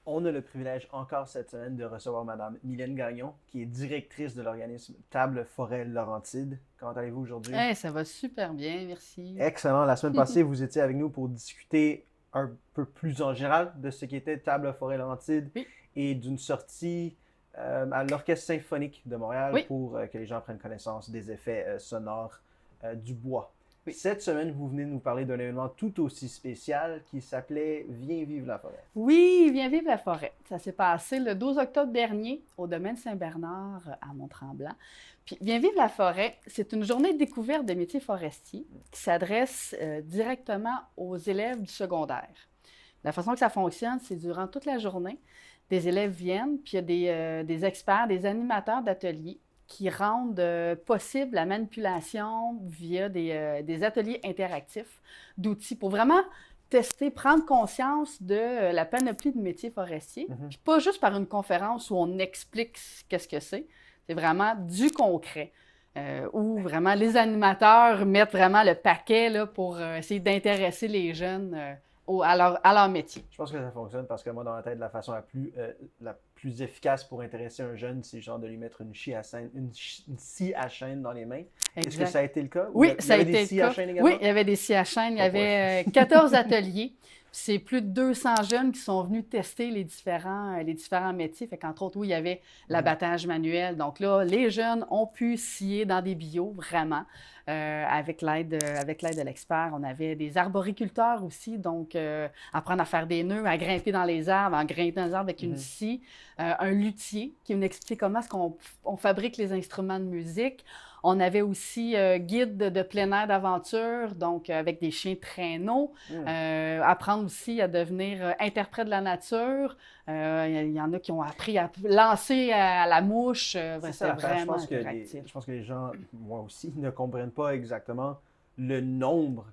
On a le privilège encore cette semaine de recevoir Madame Mylène Gagnon, qui est directrice de l'organisme Table Forêt Laurentide. Comment allez-vous aujourd'hui? Hey, ça va super bien, merci. Excellent. La semaine passée, vous étiez avec nous pour discuter un peu plus en général de ce qu'était Table Forêt Laurentide Oui, et d'une sortie à l'Orchestre symphonique de Montréal oui, pour que les gens prennent connaissance des effets sonores du bois. oui. Cette semaine, vous venez de nous parler d'un événement tout aussi spécial qui s'appelait Viens vivre la forêt. Oui, viens vivre la forêt. Ça s'est passé le 12 octobre dernier au domaine Saint-Bernard à Mont-Tremblant. Puis, viens vivre la forêt, c'est une journée de découverte de métiers forestiers qui s'adresse directement aux élèves du secondaire. La façon que ça fonctionne, c'est durant toute la journée, des élèves viennent, puis il y a des experts, des animateurs d'ateliers qui rendent possible la manipulation via des ateliers interactifs d'outils pour vraiment tester, prendre conscience de la panoplie de métiers forestiers, Mhm. puis pas juste par une conférence où on explique qu'est-ce que c'est vraiment du concret. Où vraiment les animateurs mettent vraiment le paquet là, pour essayer d'intéresser les jeunes à leur métier. Je pense que ça fonctionne parce que moi, dans ma tête, la façon la plus efficace pour intéresser un jeune, c'est genre de lui mettre une scie à chaîne dans les mains. Est-ce que Exact. ça a été le cas? Ou Oui, il y ça a avait des été le scies à cas. chaîne Oui, également? il y avait des scies à chaîne. Il y Oh boy. avait 14 ateliers. C'est plus de 200 jeunes qui sont venus tester les différents métiers. Fait qu'entre autres, oui, il y avait l'abattage manuel. Donc là, les jeunes ont pu scier dans des bios, vraiment, avec l'aide de l'expert. On avait des arboriculteurs aussi, donc apprendre à faire des nœuds, à grimper dans les arbres, à grimper dans les arbres avec une Mhm. scie. Un luthier qui nous expliquait comment est-ce qu'on fabrique les instruments de musique. On avait aussi guide de plein air d'aventure, donc avec des chiens traîneaux. Mhm. Apprendre aussi à devenir interprète de la nature. Il y en a qui ont appris à lancer à la mouche. C'est ça C'était l'affaire. vraiment interactif. Je pense que les gens, moi aussi, ne comprennent pas exactement le nombre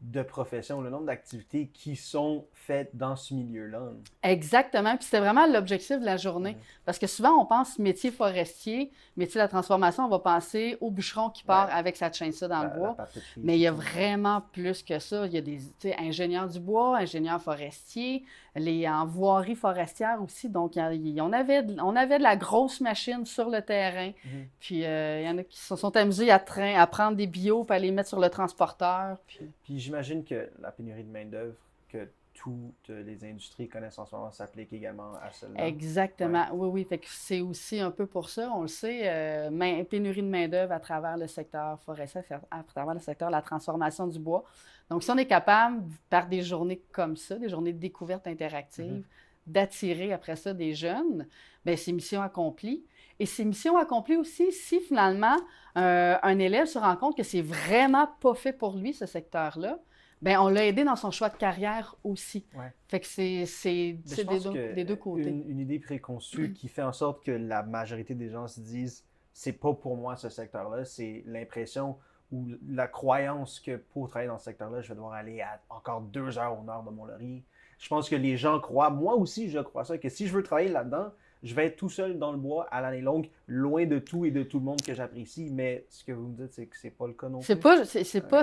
de professions, le nombre d'activités qui sont faites dans ce milieu-là. Exactement. Puis c'était vraiment l'objectif de la journée. Mhm. Parce que souvent, on pense métier forestier, métier de la transformation, on va penser au bûcheron qui part Ouais, avec sa chainsaw dans le la bois. papeterie, Mais il y a effectivement. vraiment plus que ça. Il y a des ingénieurs du bois, ingénieurs forestiers, les en voirie forestière aussi. Donc, on avait de la grosse machine sur le terrain. Mhm. Puis, il y en a qui se sont amusés à prendre des bio puis à les mettre sur le transporteur. Puis... Puis j'imagine que la pénurie de main-d'œuvre que toutes les industries connaissent en ce moment s'applique également à celle-là. Ouais. Exactement. Oui, oui. Fait que c'est aussi un peu pour ça, on le sait, pénurie de main-d'œuvre à travers le secteur forestier, à travers le secteur de la transformation du bois. Donc, si on est capable, par des journées comme ça, des journées de découverte Mhm. interactive, d'attirer après ça des jeunes, bien, c'est mission accomplie. Et c'est mission accomplie aussi si finalement un élève se rend compte que c'est vraiment pas fait pour lui, ce secteur-là, bien, on l'a aidé dans son choix de carrière aussi. Ouais. Fait que Mais je c'est pense des deux côtés. une idée préconçue qui fait en sorte que la majorité des gens se disent c'est pas pour moi ce secteur-là, c'est l'impression ou la croyance que pour travailler dans ce secteur-là, je vais devoir aller à encore 2 heures au nord de Mont-Laurier. Je pense que les gens croient, moi aussi je crois ça, que si je veux travailler là-dedans, je vais être tout seul dans le bois à l'année longue, loin de tout et de tout le monde que j'apprécie, mais ce que vous me dites, c'est que c'est pas le cas non plus. Ouais.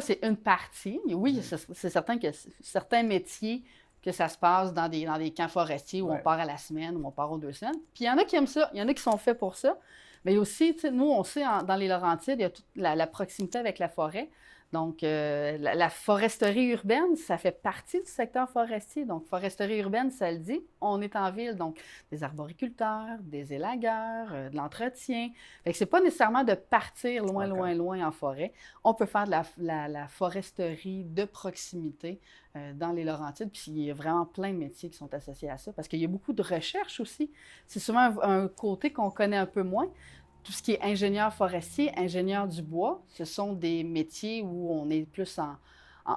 C'est une partie. Oui, Mhm. c'est certain que certains métiers, que ça se passe dans des camps forestiers où on Ouais. part à la semaine, où on part aux 2 semaines. Puis il y en a qui aiment ça, il y en a qui sont faits pour ça. Mais il y a aussi, nous, on sait, dans les Laurentides, il y a toute la proximité avec la forêt. Donc, la foresterie urbaine, ça fait partie du secteur forestier. Donc, foresterie urbaine, ça le dit, on est en ville. Donc, des arboriculteurs, des élagueurs, de l'entretien. Fait que c'est pas nécessairement de partir loin, Ok. loin, loin en forêt. On peut faire de la foresterie de proximité dans les Laurentides. Puis il y a vraiment plein de métiers qui sont associés à ça parce qu'il y a beaucoup de recherche aussi. C'est souvent un côté qu'on connaît un peu moins. Tout ce qui est ingénieur forestier, ingénieur du bois, ce sont des métiers où on est plus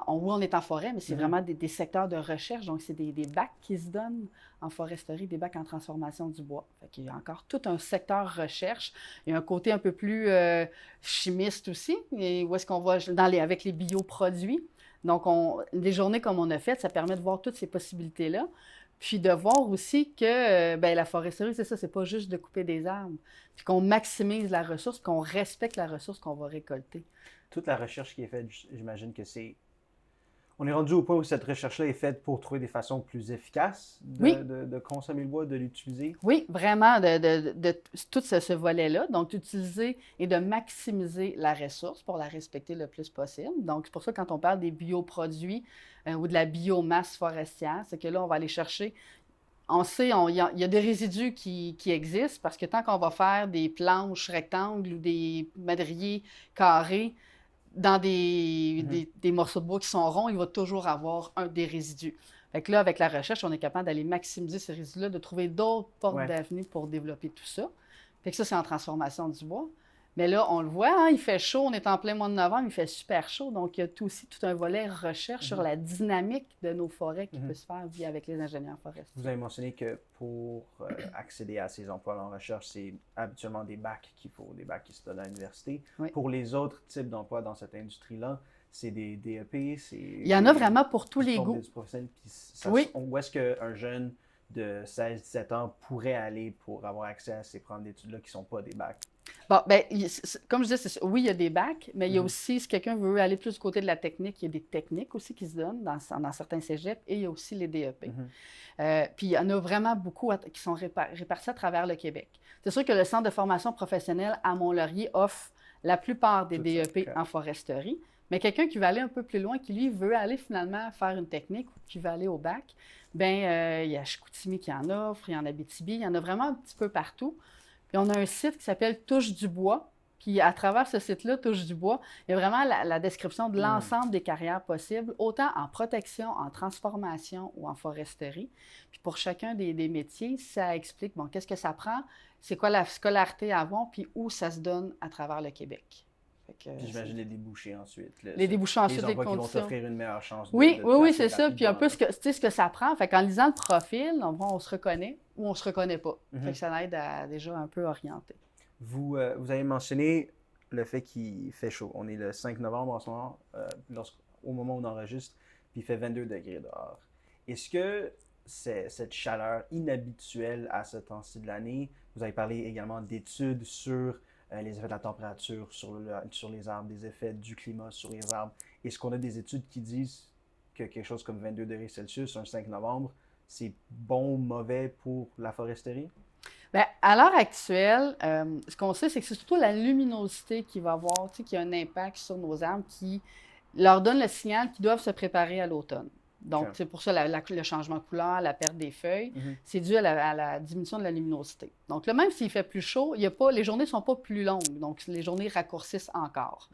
où on est en forêt, mais c'est Mhm. vraiment des secteurs de recherche. Donc, c'est des bacs qui se donnent en foresterie, des bacs en transformation du bois. Fait qu'il y a encore tout un secteur recherche. Il y a un côté un peu plus chimiste aussi, et où est-ce qu'on va avec les bioproduits. Donc, des journées comme on a fait, ça permet de voir toutes ces possibilités-là. Puis de voir aussi que ben, la foresterie, c'est ça, c'est pas juste de couper des arbres. Puis qu'on maximise la ressource, qu'on respecte la ressource qu'on va récolter. Toute la recherche qui est faite, j'imagine que c'est On est rendu au point où cette recherche-là est faite pour trouver des façons plus efficaces de consommer le bois, de l'utiliser. Oui, vraiment, de tout ce volet-là. Donc, d'utiliser et de maximiser la ressource pour la respecter le plus possible. Donc, c'est pour ça que quand on parle des bioproduits ou de la biomasse forestière, c'est que là, on va aller chercher. On sait, il y a des résidus qui existent parce que tant qu'on va faire des planches rectangles ou des madriers carrés, dans des morceaux de bois qui sont ronds, il va toujours avoir des résidus. Fait que là, avec la recherche, on est capable d'aller maximiser ces résidus-là, de trouver d'autres portes d'avenue pour développer tout ça. Fait que ça, c'est en transformation du bois. Mais là, on le voit, hein, il fait chaud, on est en plein mois de novembre, il fait super chaud. Donc, il y a aussi tout un volet recherche sur la dynamique de nos forêts qui peut se faire avec les ingénieurs forestiers. Vous avez mentionné que pour accéder à ces emplois en recherche, c'est habituellement des bacs qu'il faut, des bacs qui se donnent à l'université. Oui. Pour les autres types d'emplois dans cette industrie-là, c'est des DEP, c'est... Il y en a vraiment pour tous les goûts. Oui. Où est-ce qu'un jeune de 16-17 ans pourrait aller pour avoir accès à ces programmes d'études-là qui ne sont pas des bacs? Bon, bien, comme je disais, oui, il y a des bacs, mais il y a aussi, si quelqu'un veut aller plus du côté de la technique, il y a des techniques aussi qui se donnent dans certains cégeps et il y a aussi les DEP. Puis il y en a vraiment beaucoup qui sont répartis à travers le Québec. C'est sûr que le Centre de formation professionnelle à Mont-Laurier offre la plupart des DEP en foresterie, mais quelqu'un qui veut aller un peu plus loin, qui lui veut aller finalement faire une technique ou qui veut aller au bac, bien, il y a Chicoutimi qui en offre, il y en a Abitibi, il y en a vraiment un petit peu partout. Puis on a un site qui s'appelle Touche du bois, puis à travers ce site-là, Touche du bois, il y a vraiment la description de l'ensemble des carrières possibles, autant en protection, en transformation ou en foresterie. Puis pour chacun des métiers, ça explique, bon, qu'est-ce que ça prend, c'est quoi la scolarité à avoir, puis où ça se donne à travers le Québec. Puis j'imagine les débouchés ensuite. Les débouchés ensuite, les conditions. Qui vont t'offrir une meilleure chance de Oui, c'est ça. Puis un peu ce que ça prend. Fait qu'en lisant le profil, on se reconnaît ou on ne se reconnaît pas. Fait que ça aide à déjà un peu orienter. Vous avez mentionné le fait qu'il fait chaud. On est le 5 novembre en ce moment, au moment où on enregistre, puis il fait 22 degrés dehors. Est-ce que cette chaleur inhabituelle à ce temps-ci de l'année, vous avez parlé également d'études sur les effets de la température sur les arbres, des effets du climat sur les arbres. Est-ce qu'on a des études qui disent que quelque chose comme 22 degrés Celsius, un 5 novembre, c'est bon ou mauvais pour la foresterie? Bien, à l'heure actuelle, ce qu'on sait, c'est que c'est surtout la luminosité qui va avoir, qui a un impact sur nos arbres, qui leur donne le signal qu'ils doivent se préparer à l'automne. Donc, c'est pour ça le changement de couleur, la perte des feuilles, c'est dû à la diminution de la luminosité. Donc, là, même s'il fait plus chaud, les journées ne sont pas plus longues. Donc, les journées raccourcissent encore.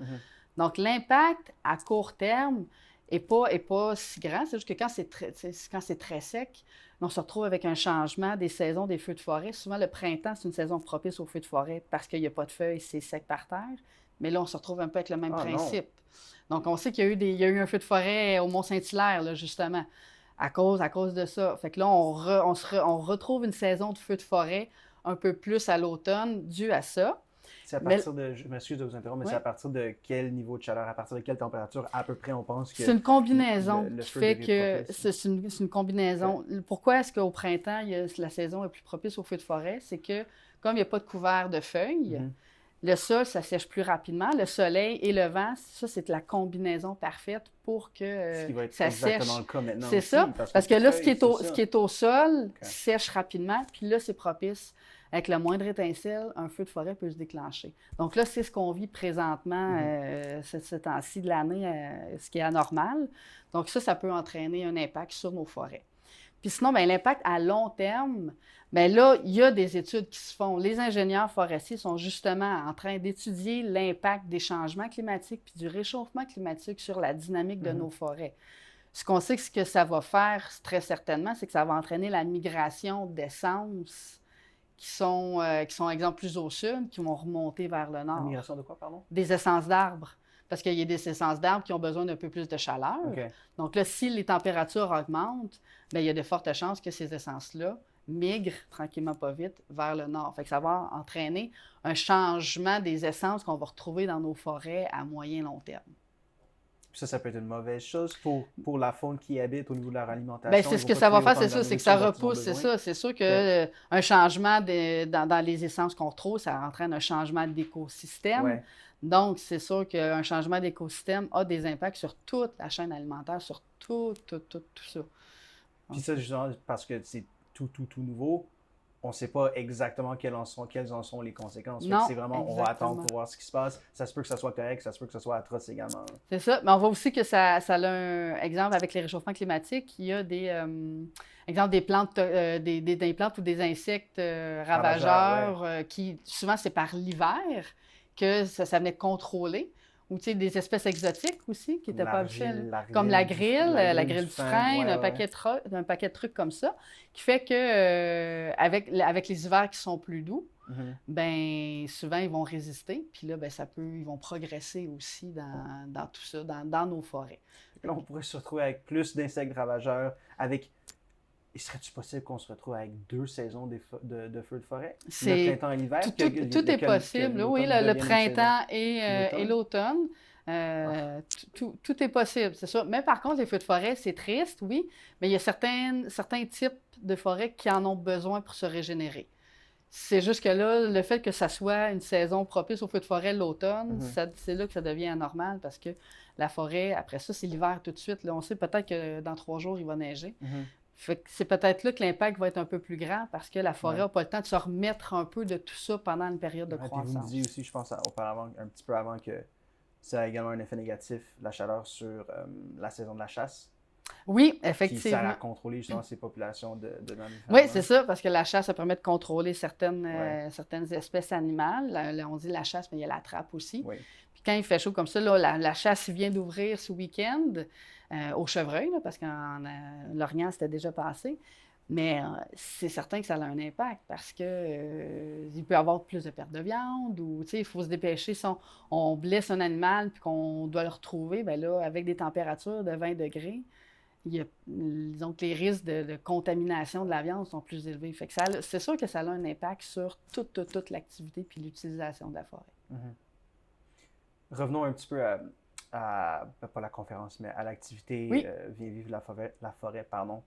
Donc, l'impact à court terme n'est pas si grand. C'est juste que quand c'est très sec, on se retrouve avec un changement des saisons des feux de forêt. Souvent, le printemps, c'est une saison propice aux feux de forêt parce qu'il n'y a pas de feuilles, c'est sec par terre. Mais là, on se retrouve un peu avec le même principe. Non. Donc, on sait qu'il y a eu un feu de forêt au Mont-Saint-Hilaire, là, justement, à cause de ça. Fait que là, on retrouve une saison de feu de forêt un peu plus à l'automne dû à ça. C'est à partir de, je m'excuse de vous interrompre, mais c'est à partir de quel niveau de chaleur, à partir de quelle température, à peu près, on pense que... C'est une combinaison qui fait que c'est une combinaison. Ouais. Pourquoi est-ce qu'au printemps, la saison est plus propice aux feux de forêt? C'est que, comme il n'y a pas de couvert de feuilles, le sol, ça sèche plus rapidement. Le soleil et le vent, ça, c'est la combinaison parfaite pour que ce qui va être ça exactement sèche. le cas maintenant c'est aussi, ça, parce que là, ce qui est au sol Okay. sèche rapidement, puis là, c'est propice. Avec la moindre étincelle, un feu de forêt peut se déclencher. Donc là, c'est ce qu'on vit présentement, ce temps-ci de l'année, ce qui est anormal. Donc ça peut entraîner un impact sur nos forêts. Puis sinon, bien, l'impact à long terme, bien là, il y a des études qui se font. Les ingénieurs forestiers sont justement en train d'étudier l'impact des changements climatiques puis du réchauffement climatique sur la dynamique de nos forêts. Ce qu'on sait que ça va faire, très certainement, c'est que ça va entraîner la migration d'essences qui sont, exemple, plus au sud, qui vont remonter vers le nord. La migration de quoi, pardon? Des essences d'arbres. Parce qu'il y a des essences d'arbres qui ont besoin d'un peu plus de chaleur. Okay. Donc là, si les températures augmentent, bien, il y a de fortes chances que ces essences-là migrent tranquillement pas vite vers le nord. Fait que ça va entraîner un changement des essences qu'on va retrouver dans nos forêts à moyen long terme. Ça peut être une mauvaise chose pour la faune qui habite au niveau de leur alimentation. Bien, c'est ce que ça va faire, c'est ça, c'est que ça repousse, c'est ça. C'est sûr qu'un changement dans les essences qu'on retrouve, ça entraîne un changement d'écosystème. Ouais. Donc, c'est sûr qu'un changement d'écosystème a des impacts sur toute la chaîne alimentaire, sur tout ça. Puis Donc, ça, justement, parce que c'est tout nouveau, on ne sait pas exactement quelles en sont les conséquences. Fait que non, c'est vraiment, on va attendre exactement. pour voir ce qui se passe. Ça se peut que ça soit correct, ça se peut que ça soit atroce également. C'est ça. Mais on voit aussi que ça a un exemple avec les réchauffements climatiques. Il y a exemple, des plantes, des plantes ou des insectes Ravageur, ouais. ravageurs qui, souvent, c'est par l'hiver que ça venait contrôler. Ou tu sais, des espèces exotiques aussi qui n'étaient pas habituelles, comme la grille du du frein, frein, ouais, ouais. un paquet de trucs comme ça, qui fait que avec les hivers qui sont plus doux, Mhm. ben souvent ils vont résister, puis là, ben, ils vont progresser aussi dans tout ça, dans nos forêts. Là, on pourrait se retrouver avec plus d'insectes ravageurs, avec... Et serait-il possible qu'on se retrouve avec 2 saisons de feux de forêt? Le C'est printemps et l'hiver, tout est que possible. Oui, l'automne le devienne une saison? printemps et L'automne? l'automne, Ah, tout est possible, c'est ça. Mais par contre, les feux de forêt, c'est triste, oui, mais il y a certains types de forêts qui en ont besoin pour se régénérer. C'est juste que là, le fait que ça soit une saison propice aux feux de forêt l'automne, mhm, c'est là que ça devient anormal parce que la forêt, après ça, c'est l'hiver tout de suite. Là, on sait peut-être que dans 3 jours, il va neiger. mhm, Fait que c'est peut-être là que l'impact va être un peu plus grand parce que la forêt ouais. n'a pas le temps de se remettre un peu de tout ça pendant une période de Ouais, puis vous me disiez croissance. aussi, je pense auparavant, un petit peu avant, que ça a également un effet négatif, la chaleur, sur la saison de la chasse, Oui, qui sert à effectivement. contrôler justement ces populations de Oui, mammifères. c'est ça, parce que la chasse, ça permet de contrôler Ouais, certaines espèces animales. On dit la chasse, mais il y a la trappe aussi. oui. Puis quand il fait chaud comme ça, là, la chasse vient d'ouvrir ce week-end au chevreuil, là, parce qu'en Lorient, c'était déjà passé. Mais c'est certain que ça a un impact parce que il peut y avoir plus de pertes de viande ou il faut se dépêcher. Si on blesse un animal puis qu'on doit le retrouver, ben là, avec des températures de 20 degrés, disons que les risques de contamination de la viande sont plus élevés. Fait que c'est sûr que ça a un impact sur toute l'activité puis l'utilisation de la forêt. Mhm. Revenons un petit peu pas la conférence, mais à l'activité Oui, Viens vivre la forêt, pardon.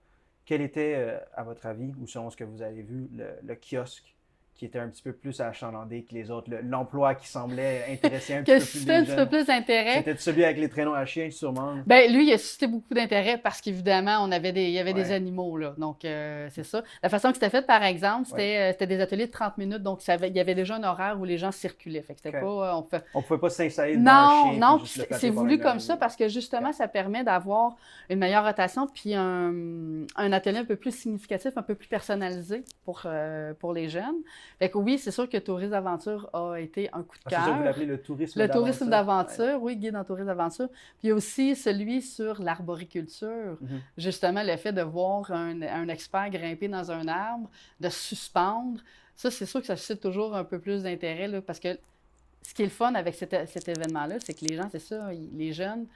Quel était, à votre avis, ou selon ce que vous avez vu, le kiosque qui était un petit peu plus achalandé que les autres, l'emploi qui semblait intéresser un petit que peu plus susciter les un petit peu jeunes? plus d'intérêt. C'était celui avec les traîneaux à chiens, sûrement. Ben lui, il a suscité beaucoup d'intérêt parce qu'évidemment, il y avait des Ouais, animaux, là. Donc, c'est ça. La façon que c'était fait, par exemple, ouais. c'était des ateliers de 30 minutes. Donc, il y avait déjà un horaire où les gens circulaient. Fait que c'était OK. pas. On pouvait pas s'installer devant un Non, chien puis non, puis juste le c'est flatter par voulu une comme ça oreille. parce que OK. justement, ça permet d'avoir une meilleure rotation puis un atelier un peu plus significatif, un peu plus personnalisé pour les jeunes. Fait que oui, c'est sûr que Tourisme Aventure a été un coup de Ah, c'est ça, vous cœur. l'appelez le tourisme Le tourisme d'aventure? Ouais. d'aventure, oui, guide en tourisme d'aventure. Puis il y a aussi celui sur l'arboriculture. Mhm, Justement, le fait de voir un expert grimper dans un arbre, de se suspendre. Ça, c'est sûr que ça suscite toujours un peu plus d'intérêt, là, parce que ce qui est le fun avec cet événement-là, c'est que les gens, c'est ça, les jeunes,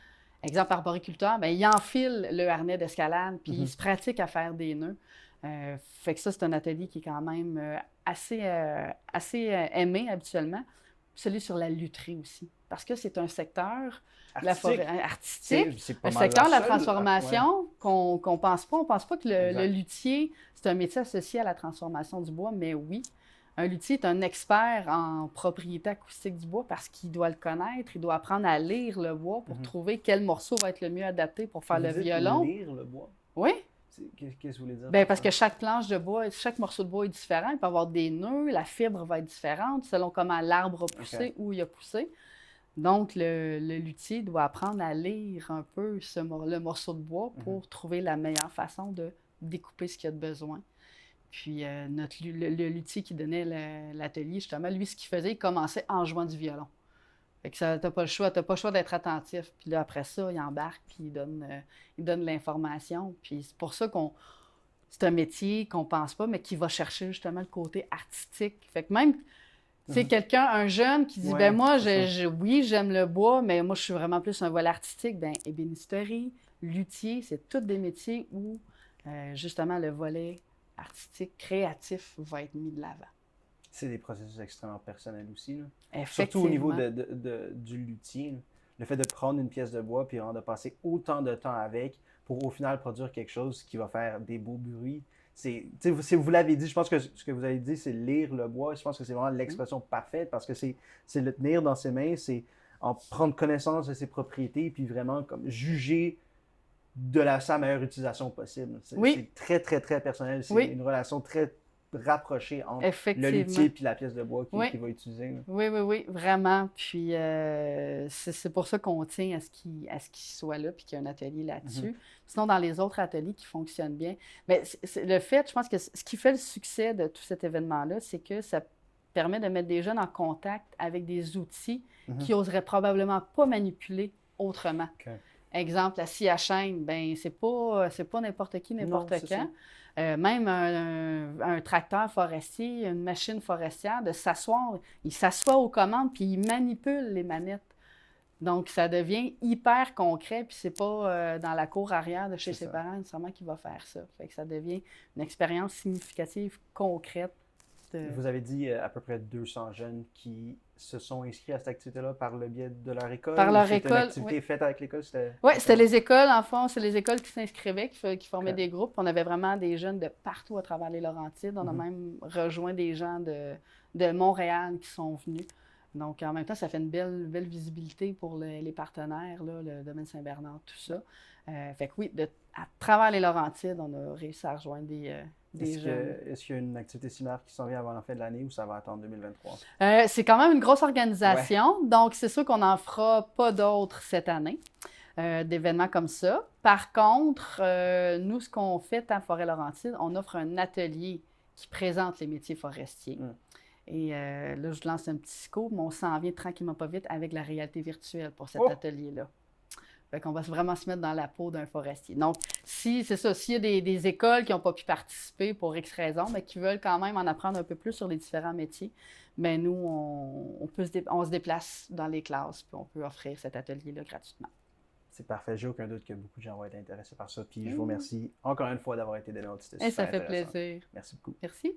exemple arboriculteur, ben, ils enfilent le harnais d'escalade, puis ils mhm, se pratiquent à faire des nœuds. Fait que ça, c'est un atelier qui est quand même assez aimé habituellement. Celui sur la lutherie aussi, parce que c'est un secteur de la forêt artistique. artistique, C'est pas un mal secteur la de la seule. Ouais, transformation qu'on pense pas. On pense pas que le exact. luthier, c'est un métier associé à la transformation du bois, mais oui, un luthier est un expert en propriété acoustique du bois parce qu'il doit le connaître, il doit apprendre à lire le bois pour Mhm. trouver quel morceau va être le mieux adapté pour faire Vous le dites violon. lire le bois. Oui, Qu'est-ce que vous voulez dire ben par parce ça? que chaque planche de bois, chaque morceau de bois est différent. Il peut avoir des nœuds, la fibre va être différente selon comment l'arbre a OK. poussé, où il a poussé. Donc, le luthier doit apprendre à lire un peu le morceau de bois Mhm, pour trouver la meilleure façon de découper ce qu'il y a de besoin. Puis, le luthier qui donnait l'atelier, justement, lui, ce qu'il faisait, il commençait en jouant du violon. Fait que ça, t'as pas le choix d'être attentif. Puis là, après ça, il embarque, puis il donne l'information. Puis c'est pour ça c'est un métier qu'on pense pas, mais qui va chercher justement le côté artistique. Fait que même, c'est mhm. un jeune qui dit, ben Ouais, moi, c'est ça. oui, j'aime le bois, mais moi, je suis vraiment plus un volet artistique. Ben, ébénisterie, luthier, c'est tous des métiers où, justement, le volet artistique, créatif va être mis de l'avant. C'est des processus extrêmement personnels aussi, là. Surtout au niveau Effectivement. du luthier, là. Le fait de prendre une pièce de bois puis de passer autant de temps avec pour au final produire quelque chose qui va faire des beaux bruits. Vous l'avez dit, je pense que ce que vous avez dit, c'est lire le bois. Je pense que c'est vraiment l'expression parfaite parce que c'est le tenir dans ses mains, c'est en prendre connaissance de ses propriétés, puis vraiment comme juger de sa meilleure utilisation possible. C'est très, très, très personnel. C'est une relation très rapprochée entre le luthier et la pièce de bois qu'il va utiliser. Là. Oui, vraiment. Puis c'est pour ça qu'on tient à ce qu'il soit là puis qu'il y ait un atelier là-dessus. Sinon, dans les autres ateliers qui fonctionnent bien, mais le fait, je pense que ce qui fait le succès de tout cet événement-là, c'est que ça permet de mettre des jeunes en contact avec des outils qu'ils n'oseraient probablement pas manipuler autrement. Okay. Exemple, la scie à chaîne, ben c'est pas n'importe qui, n'importe quand. Même un tracteur forestier, une machine forestière, de s'asseoir, il s'assoit aux commandes puis il manipule les manettes. Donc, ça devient hyper concret, puis c'est pas dans la cour arrière de chez ses parents nécessairement qu'il va faire ça. Fait que ça devient une expérience significative, concrète. Vous avez dit à peu près 200 jeunes qui se sont inscrits à cette activité-là par le biais de leur école? Par leur école, une activité faite avec l'école? Oui, c'était les écoles, en fond, c'est les écoles qui s'inscrivaient, qui formaient des groupes. On avait vraiment des jeunes de partout à travers les Laurentides. On a même rejoint des gens de Montréal qui sont venus. Donc, en même temps, ça fait une belle visibilité pour les partenaires, là, le domaine Saint-Bernard, tout ça. Fait que oui, à travers les Laurentides, on a réussi à rejoindre des jeunes. Est-ce qu'il y a une activité similaire qui s'en vient avant la fin de l'année ou ça va attendre 2023? C'est quand même une grosse organisation, donc c'est sûr qu'on n'en fera pas d'autres cette année, d'événements comme ça. Par contre, nous, ce qu'on fait à Forêt-Laurentide, on offre un atelier qui présente les métiers forestiers. Et là, je lance un petit scoop, mais on s'en vient tranquillement pas vite avec la réalité virtuelle pour cet atelier-là. Fait qu'on va vraiment se mettre dans la peau d'un forestier. Donc, c'est ça, s'il y a des écoles qui n'ont pas pu participer pour X raisons, mais qui veulent quand même en apprendre un peu plus sur les différents métiers, bien nous, on se déplace dans les classes puis on peut offrir cet atelier-là gratuitement. C'est parfait. J'ai aucun doute que beaucoup de gens vont être intéressés par ça. Puis je vous remercie encore une fois d'avoir été de notre. C'était super intéressant. Ça fait plaisir. Merci beaucoup. Merci.